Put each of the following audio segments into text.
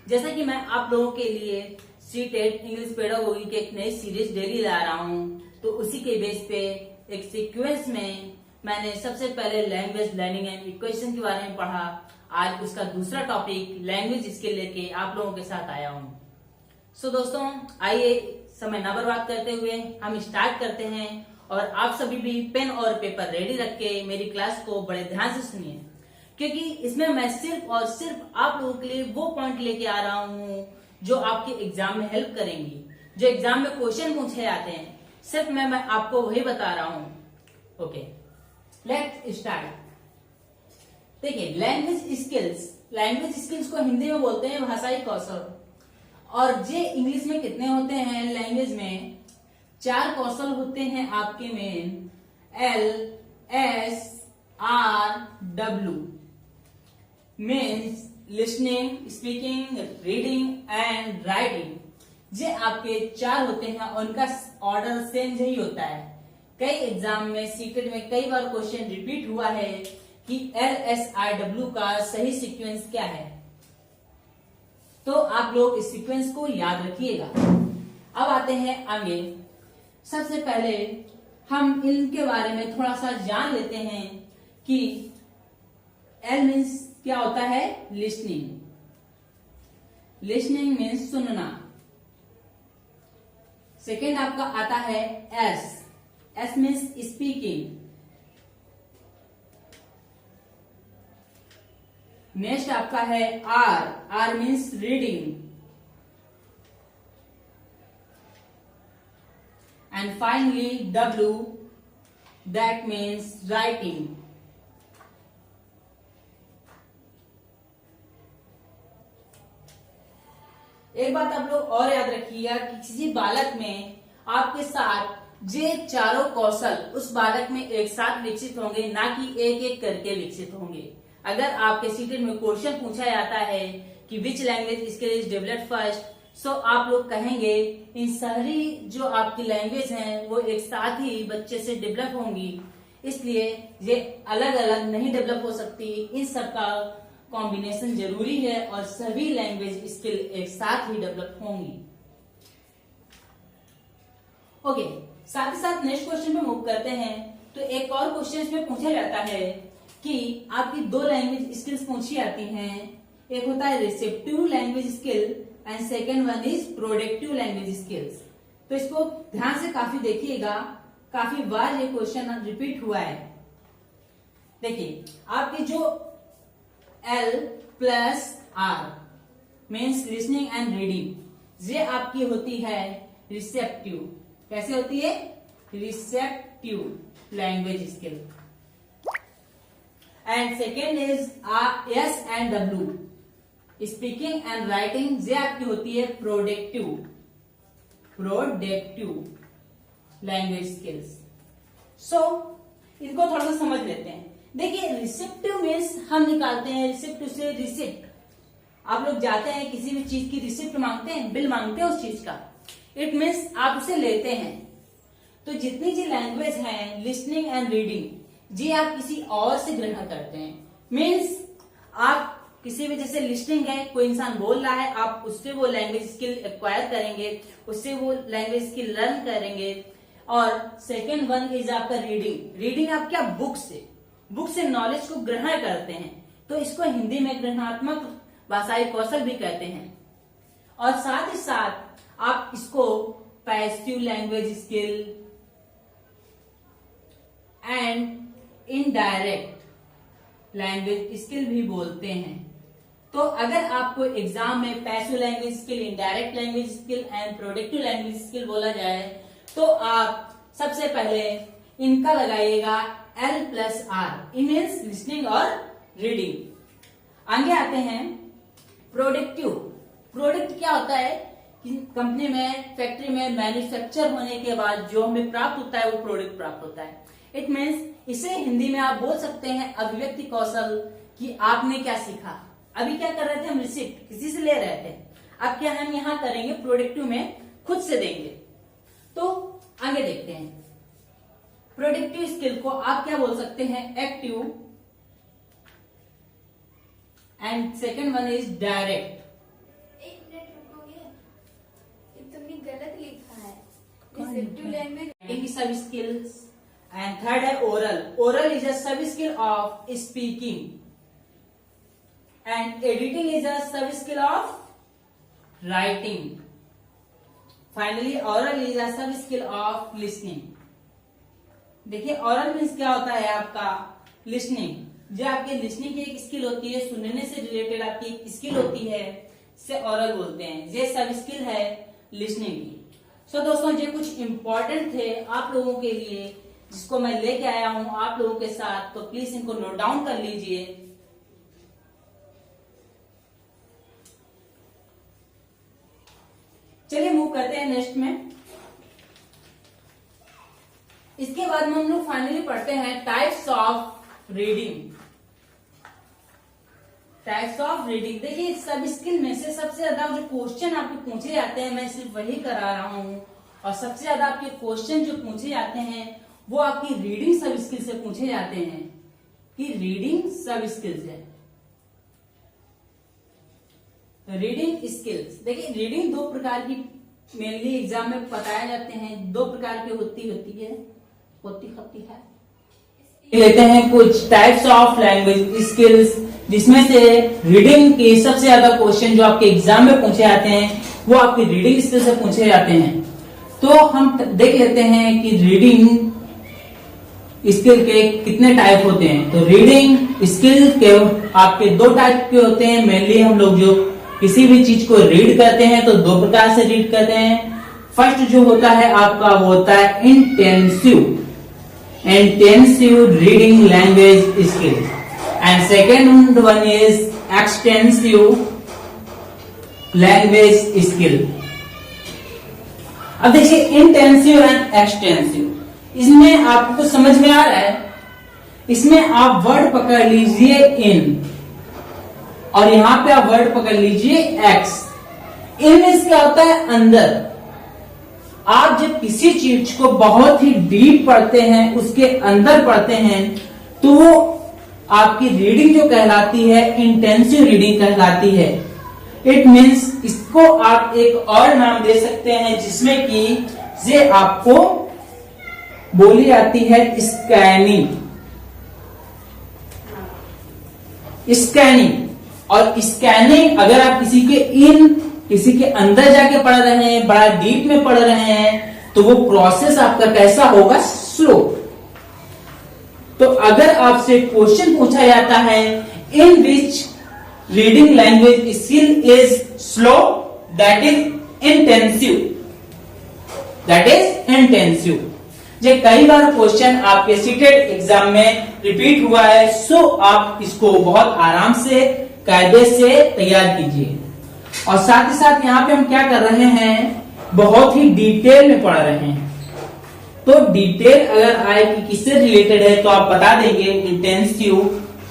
जैसा कि मैं आप लोगों के लिए C-TET इंग्लिश पेडागोगी की एक नई सीरीज डेली ला रहा हूँ, तो उसी के बेस पे एक सीक्वेंस में मैंने सबसे पहले लैंग्वेज लर्निंग एंड इक्वेशन के बारे में पढ़ा। आज उसका दूसरा टॉपिक लैंग्वेज स्किल लेके आप लोगों के साथ आया हूँ। सो दोस्तों, आइए समय ना बर्बाद करते हुए हम स्टार्ट करते हैं, और आप सभी भी पेन और पेपर रेडी रख के मेरी क्लास को बड़े ध्यान से सुनिए, क्योंकि इसमें मैं सिर्फ और सिर्फ आप लोगों के लिए वो पॉइंट लेके आ रहा हूँ जो आपके एग्जाम में हेल्प करेंगी। जो एग्जाम में क्वेश्चन पूछे जाते हैं, सिर्फ मैं आपको वही बता रहा हूँ। Okay, let's start. देखिए, लैंग्वेज स्किल्स को हिंदी में बोलते हैं भाषाई कौशल। और जे इंग्लिश में कितने होते हैं? लैंग्वेज में 4 कौशल होते हैं आपके main, LSRW means listening, speaking, reading and writing. ये आपके 4 होते हैं और उनका ऑर्डर सेम यही होता है। कई एग्जाम में सीटेट में कई बार क्वेश्चन रिपीट हुआ है कि LSRW का सही सीक्वेंस क्या है, तो आप लोग इस सीक्वेंस को याद रखिएगा। अब आते हैं आगे। सबसे पहले हम इनके बारे में थोड़ा सा जान लेते हैं कि L मीन्स क्या होता है? लिसनिंग। लिसनिंग मीन्स सुनना। सेकेंड आपका आता है S मीन्स स्पीकिंग। नेक्स्ट आपका है R means reading. And finally W, that means writing. एक बात आप लोग और याद रखिएगा कि किसी बालक में आपके साथ जे चारों कौशल उस बालक में एक साथ विकसित होंगे, ना कि एक एक करके विकसित होंगे। अगर आपके सीटेट में क्वेश्चन पूछा जाता है कि which language skill is developed first, so आप लोग कहेंगे इन सारी जो आपकी लैंग्वेज हैं वो एक साथ ही बच्चे से डेवलप होंगी, इसलिए ये अलग अलग नहीं डेवलप हो सकती। इन सबका कॉम्बिनेशन जरूरी है और सभी लैंग्वेज स्किल एक साथ ही डेवलप होंगी। ओके, साथ ही साथ नेक्स्ट क्वेश्चन पे मूव करते हैं। तो एक और क्वेश्चन इसमें पूछा जाता है कि आपकी 2 लैंग्वेज स्किल्स पूछी जाती हैं। एक होता है receptive language skill and second one is productive language skills. तो इसको ध्यान से काफी देखिएगा, काफी बार ये क्वेश्चन रिपीट हुआ है। देखिए, आपकी जो L+R means listening and reading, ये आपकी होती है रिसेप्टिव। कैसे होती है? Receptive language skill. And second is S and W, speaking and writing, ये आपकी होती है प्रोडक्टिव लैंग्वेज स्किल्स। सो इनको थोड़ा सा समझ लेते हैं। देखिए, रिसेप्टिव मीन्स हम निकालते हैं रिसेप्टिव से रिसिप्ट। आप लोग जाते हैं किसी भी चीज की रिसिप्ट मांगते हैं, बिल मांगते हैं उस चीज का, इट मीन्स आप उसे लेते हैं। तो जितनी जी लैंग्वेज है लिसनिंग एंड रीडिंग, जी आप किसी और से ग्रहण करते हैं। मीन्स आप किसी भी, जैसे लिसनिंग है, कोई इंसान बोल रहा है, आप उससे वो लैंग्वेज स्किल एक्वायर करेंगे, उससे वो लैंग्वेज स्किल लर्न करेंगे। और सेकेंड वन इज आपका रीडिंग आप क्या बुक से नॉलेज को ग्रहण करते हैं, तो इसको हिंदी में ग्रहणात्मक भाषाई कौशल भी कहते हैं। और साथ ही साथ आप इसको passive language skill and indirect language skill भी बोलते हैं। तो अगर आपको एग्जाम में passive language skill, indirect language skill and productive language skill बोला जाए, तो आप सबसे पहले इनका लगाइएगा L+R, मीन्स लिसनिंग और रीडिंग। आगे आते हैं प्रोडक्टिव। प्रोडक्ट क्या होता है कि कंपनी में, फैक्ट्री में मैन्युफैक्चर होने के बाद जो हमें प्राप्त होता है वो प्रोडक्ट प्राप्त होता है। इट मीन्स इसे हिंदी में आप बोल सकते हैं अभिव्यक्ति कौशल, कि आपने क्या सीखा। अभी क्या कर रहे थे हम? रिसिप्ट किसी से ले रहे थे, अब क्या हम यहां करेंगे? प्रोडक्टिव में खुद से देंगे। तो आगे देखते हैं। प्रोडक्टिव स्किल को आप क्या बोल सकते हैं? Active and second one is direct. Receptive language. Writing की सब skills and third है oral. Oral is a sub skill of speaking and editing is a sub skill of writing. Finally oral is a sub skill of listening. देखिए oral means क्या होता है आपका listening. जो आपके लिसनिंग की एक स्किल होती है, सुनने से रिलेटेड आपकी एक स्किल होती है, से ओरल बोलते हैं. ये सब स्किल है लिसनिंग की. सो दोस्तों ये कुछ इंपॉर्टेंट थे आप लोगों के लिए जिसको मैं लेके आया हूं आप लोगों के साथ, तो प्लीज इनको नोट डाउन कर लीजिए. चलिए मूव करते हैं नेक्स्ट में. इसके बाद हम लोग फाइनली पढ़ते हैं types of reading. Types of reading. देखिए सब स्किल में से सबसे ज्यादा जो क्वेश्चन आपके पूछे जाते हैं मैं सिर्फ वही करा रहा हूं, और सबसे ज्यादा आपके क्वेश्चन जो पूछे जाते हैं वो आपकी रीडिंग सब स्किल से पूछे जाते हैं, कि रीडिंग सब स्किल्स है. Reading skills. देखिए रीडिंग दो प्रकार की मेनली एग्जाम में बताए जाते हैं, दो प्रकार की होती है. लेते हैं कुछ टाइप्स ऑफ लैंग्वेज स्किल्स जिसमें से रीडिंग के सबसे ज्यादा क्वेश्चन जो आपके एग्जाम में पूछे जाते हैं वो आपकी रीडिंग स्किल से पूछे जाते हैं. तो हम देख लेते हैं कि रीडिंग स्किल के कितने टाइप होते हैं. तो रीडिंग स्किल के आपके दो टाइप के होते हैं. मेनली हम लोग जो किसी भी चीज को रीड करते हैं तो दो प्रकार से रीड करते हैं. फर्स्ट जो होता है आपका वो होता है intensive reading language skills, and second one is extensive language skill. अब देखिए इंटेंसिव एंड एक्सटेंसिव, इसमें आपको समझ में आ रहा है. इसमें आप वर्ड पकड़ लीजिए इन, और यहां पे आप वर्ड पकड़ लीजिए एक्स. इन मीन्स क्या होता है अंदर. आप जब किसी चीज को बहुत ही डीप पढ़ते हैं, उसके अंदर पढ़ते हैं, तो वो आपकी रीडिंग जो कहलाती है इंटेंसिव रीडिंग कहलाती है. इट मीन्स इसको आप एक और नाम दे सकते हैं जिसमें कि ये आपको बोली जाती है स्कैनिंग. और स्कैनिंग अगर आप किसी के अंदर जाके पढ़ रहे हैं, बड़ा डीप में पढ़ रहे हैं, तो वो प्रोसेस आपका कैसा होगा, स्लो. तो अगर आपसे क्वेश्चन पूछा जाता है in which reading language skill is slow, that is intensive. ये कई बार क्वेश्चन आपके सीटेट एग्जाम में रिपीट हुआ है, सो आप इसको बहुत आराम से कायदे से तैयार कीजिए. और साथ ही साथ यहाँ पे हम क्या कर रहे हैं, बहुत ही डिटेल में पढ़ रहे हैं. तो डिटेल अगर आए कि किससे रिलेटेड है तो आप बता देंगे इंटेंसिव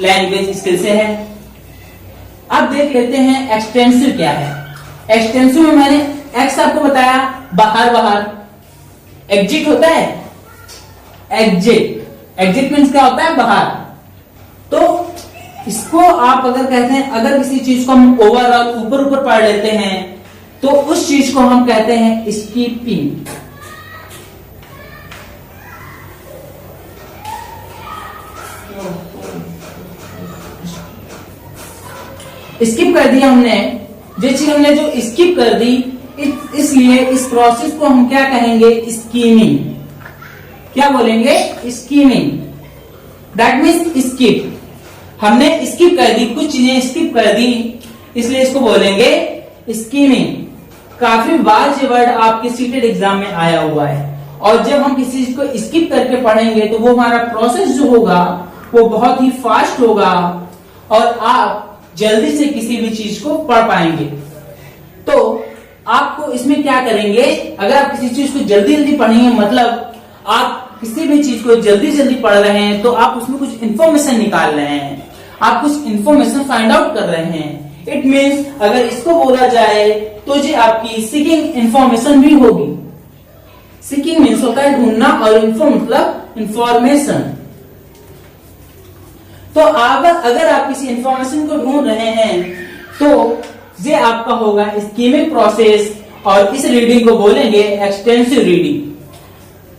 लैंग्वेज स्किल से है. अब देख लेते हैं एक्सटेंसिव क्या है. एक्सटेंसिव में मैंने एक्स आपको बताया, बाहर. एग्जिट होता है, एग्जिट मीन्स क्या होता है, बाहर. तो इसको आप अगर कहते हैं, अगर किसी चीज को हम ओवरऑल ऊपर पढ़ लेते हैं तो उस चीज को हम कहते हैं स्किपिंग. स्किप कर दिया हमने, जो चीज हमने जो स्किप कर दी, इसलिए इस प्रोसेस को हम क्या कहेंगे, स्कीमिंग. क्या बोलेंगे, स्कीमिंग. That means skip. हमने स्किप कर दी, कुछ चीजें स्किप कर दी, इसलिए इसको बोलेंगे स्कीमिंग. काफी बार ये वर्ड आपके सीटेड एग्जाम में आया हुआ है. और जब हम किसी चीज को स्किप करके पढ़ेंगे तो वो हमारा प्रोसेस जो होगा वो बहुत ही फास्ट होगा और आप जल्दी से किसी भी चीज को पढ़ पाएंगे. तो आपको इसमें क्या करेंगे, अगर आप किसी चीज को जल्दी पढ़ेंगे, मतलब आप किसी भी चीज को जल्दी पढ़ रहे हैं, तो आप उसमें कुछ इन्फॉर्मेशन निकाल रहे हैं, आप कुछ इन्फॉर्मेशन फाइंड आउट कर रहे हैं. इट मीन्स अगर इसको बोला जाए तो ये आपकी सीकिंग इन्फॉर्मेशन भी होगी. सीकिंग मीन्स होता है ढूंढना, और इन्फो मतलब इन्फॉर्मेशन. तो अगर आप किसी इन्फॉर्मेशन को ढूंढ रहे हैं तो ये आपका होगा स्कीमिंग प्रोसेस, और इस रीडिंग को बोलेंगे एक्सटेंसिव रीडिंग.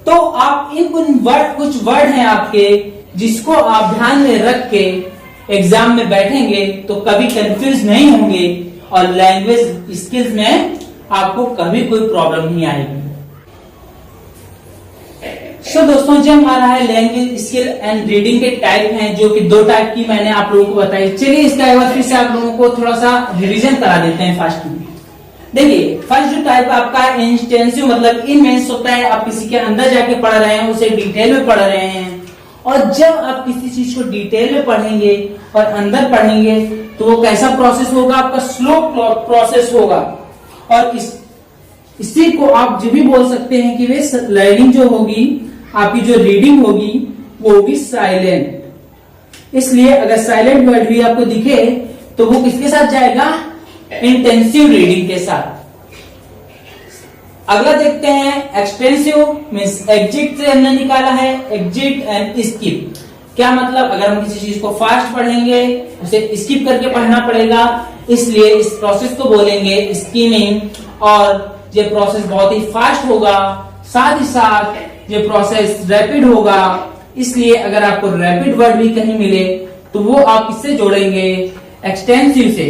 तो आप कुछ वर्ड हैं आपके जिसको आप ध्यान में रख के एग्जाम में बैठेंगे तो कभी कंफ्यूज नहीं होंगे और लैंग्वेज स्किल्स में आपको कभी कोई प्रॉब्लम नहीं आएगी। सो दोस्तों, जो हमारा है लैंग्वेज स्किल एंड रीडिंग के टाइप हैं, जो कि 2 टाइप की मैंने आप लोगों को बताई। चलिए इसका एक बार फिर से आप लोगों को थोड़ा सा रिवीजन करा देते हैं फास्ट में। देखिए, फर्स्ट जो टाइप आपका इंटेंसिव, मतलब इन मीन्स होता है आप किसी के अंदर जाके पढ़ रहे हैं, उसे डिटेल में पढ़ रहे हैं। और जब आप किसी चीज को डिटेल में पढ़ेंगे और अंदर पढ़ेंगे तो वो कैसा प्रोसेस होगा, आपका स्लो प्रोसेस होगा। और इसी को आप जो भी बोल सकते हैं कि वे लर्निंग जो होगी, आपकी जो रीडिंग होगी वो होगी साइलेंट। इसलिए अगर साइलेंट वर्ड भी आपको दिखे तो वो किसके साथ जाएगा, इंटेंसिव रीडिंग के साथ। अगला देखते हैं एक्सटेंसिव मीन्स एग्जिट से हमने निकाला है, एग्जिट एंड स्किप। क्या मतलब, अगर हम किसी चीज को फास्ट पढ़ेंगे उसे स्किप करके पढ़ना पड़ेगा, इसलिए इस प्रोसेस को बोलेंगे स्किमिंग। और ये प्रोसेस बहुत ही फास्ट होगा, साथ ही साथ ये प्रोसेस रैपिड होगा। इसलिए अगर आपको रैपिड वर्ड भी कहीं मिले तो वो आप किससे जोड़ेंगे, एक्सटेंसिव से।